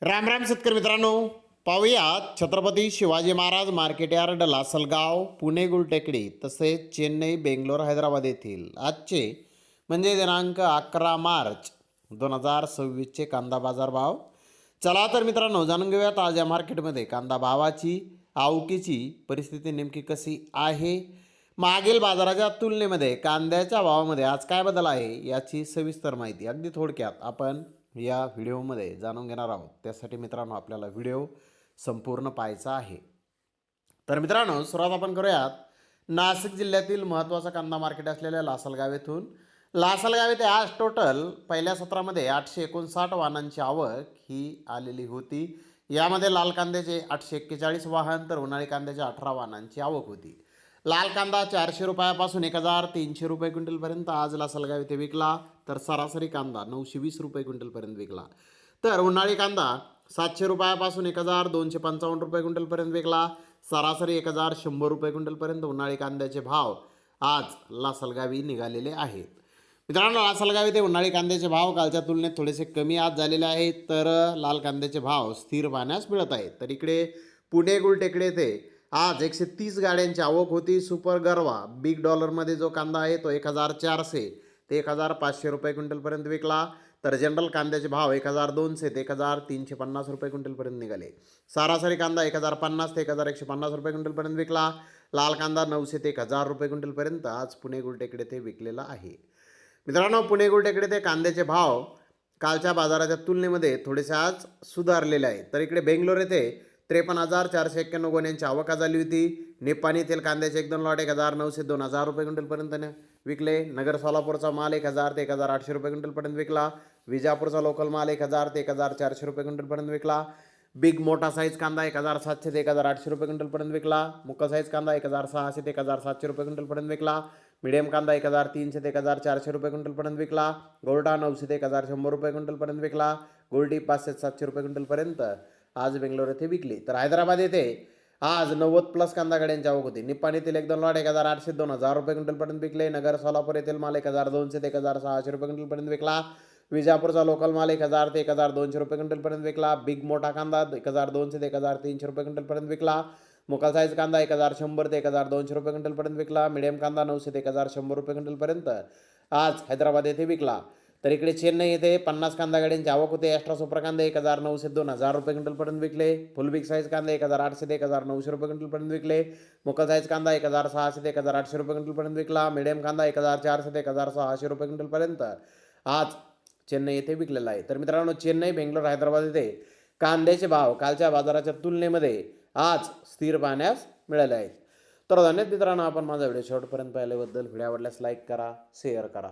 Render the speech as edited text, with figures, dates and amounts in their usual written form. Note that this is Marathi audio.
राम राम शेतकरी मित्रांनो, पाहूयात छत्रपती शिवाजी महाराज मार्केट यार्ड, लासलगाव, पुणे गुलटेकडी तसेच चेन्नई, बेंगलोर, हैदराबाद येथील आजचे म्हणजे दिनांक 11 मार्च 2026चे कांदा बाजार भाव. चला तर मित्रांनो, जाणून घेऊयात आज या मार्केटमध्ये कांदा भावाची, आवकीची परिस्थिती नेमकी कशी आहे. मागील बाजाराच्या तुलनेमध्ये कांद्याच्या भावामध्ये आज काय बदल आहे याची सविस्तर माहिती अगदी थोडक्यात आपण या व्हिडिओमध्ये जाणून घेणार आहोत. त्यासाठी मित्रांनो आपल्याला व्हिडिओ संपूर्ण पाहायचा आहे. तर मित्रांनो, सुरुवात आपण करूयात नाशिक जिल्ह्यातील महत्त्वाचा कांदा मार्केट असलेल्या लासलगाव येथून. लासलगाव येथे आज टोटल पहिल्या सत्रामध्ये 859 वाहनांची आवक ही आलेली होती. यामध्ये लाल कांद्याचे 841 वाहन तर उन्हाळी कांद्याचे 18 वाहनांची आवक होती. लाल कांदा 400 रुपयापासून 1300 रुपये क्विंटलपर्यंत आज लासलगाव येथे विकला, तर सरासरी कांदा 920 रुपये क्विंटलपर्यंत विकला. तर उन्हाळी कांदा 700 रुपयापासून 1255 रुपये क्विंटलपर्यंत विकला, सरासरी 1100 रुपये क्विंटलपर्यंत उन्हाळी कांद्याचे भाव आज लासलगावी निघालेले आहेत. मित्रांनो, लासलगाव येथे उन्हाळी कांद्याचे भाव कालच्या तुलनेत थोडेसे कमी आज झालेले आहेत, तर लाल कांद्याचे भाव स्थिर पाहण्यास मिळत आहेत. तर इकडे पुणे गुलटेकडे येथे आज 130 गाड्यांची आवक होती. सुपर गरवा बिग डॉलरमध्ये जो कांदा आहे तो 1400 ते 1500 रुपये क्विंटलपर्यंत विकला. तर जनरल कांद्याचे भाव 1200 ते 1350 रुपये क्विंटलपर्यंत निघाले. सरासरी कांदा 1050 ते 1150 रुपये क्विंटलपर्यंत विकला. लाल कांदा 900 ते 1000 रुपये क्विंटलपर्यंत आज पुणे गुलटेकडे ते विकलेला आहे. मित्रांनो, पुणे गुलटेकडे ते कांद्याचे भाव कालच्या बाजाराच्या तुलनेमध्ये थोडेसे आज सुधारलेले आहेत. तर इकडे बेंगलोर येथे 53,491 गोण्यांची आवक झाली होती. निप्पाणी येथील कांद्याचे 1-2 लॉट 1900 ते 2000 रुपये क्विंटलपर्यंत विकले. नगर सोलापूरचा माल 1000 ते 1800 रुपये क्विंटलपर्यंत विकला. विजापूरचा लोकल माल 1000 ते 1400 रुपये क्विंटलपर्यंत विकला. बिग मोठा साईज कांदा 1700 ते 1800 रुपये क्विंटलपर्यंत विकला. मुक्का साईज कांदा 1600 ते 1700 रुपये क्विंटलपर्यंत विकला. मीडियम कांदा 1300 ते 1400 रुपये क्विंटलपर्यंत विकला. गोल्डा 900 ते 1100 रुपये क्विंटलपर्यंत विकला. गोल्डी 500 ते 700 रुपये क्विंटलपर्यंत आज बेंगलोर येथे विकली. तर हैदराबाद येथे आज 90+ कांदा गाड्यांची आवक होती. निप्पाणीतील 1-2 लॉट 1800 ते 2000 रुपये क्विंटलपर्यंत विकले. नगर सोलापूर येथील माल 1200 ते 1600 रुपये क्विंटलपर्यंत विकला. विजापूरचा लोकल माल 1000 ते 1200 रुपये क्विंटलपर्यंत विकला. बिग मोठा कांदा 1200 ते 1300 रुपये क्विंटलपर्यंत विकला. मोका साईज कांदा 1100 ते 1200 रुपये क्विंटलपर्यंत विकला. मीडियम कांदा 900 ते 1100 रुपये क्विंटलपर्यंत आज हैदराबाद येथे विकला. तर इकडे चेन्नई येथे 50 कांदा गाड्यांची आवक होते. एक्स्ट्रा सुपर कांदे 1900 ते 2000 रुपये क्विंटलपर्यंत विकले. फुल बिग साईज कांदे 1800 ते 1900 रुपये क्विंटलपर्यंत विकले. मोका साईज कांदा 1600 ते 1800 रुपये क्विंटलपर्यंत विकला. मीडियम कांदा 1400 ते 1600 रुपये क्विंटलपर्यंत आज चेन्नई येथे विकलेला आहे. तर मित्रांनो, चेन्नई, बेंगलोर, हैदराबाद येथे कांद्याचे भाव कालच्या बाजाराच्या तुलनेमध्ये आज स्थिर पाहण्यास मिळाले आहेत. तर धन्यवाद मित्रांनो, आपण माझा व्हिडिओ शेवटपर्यंत पाहिल्याबद्दल. व्हिडिओ आवडल्यास लाईक करा, शेअर करा.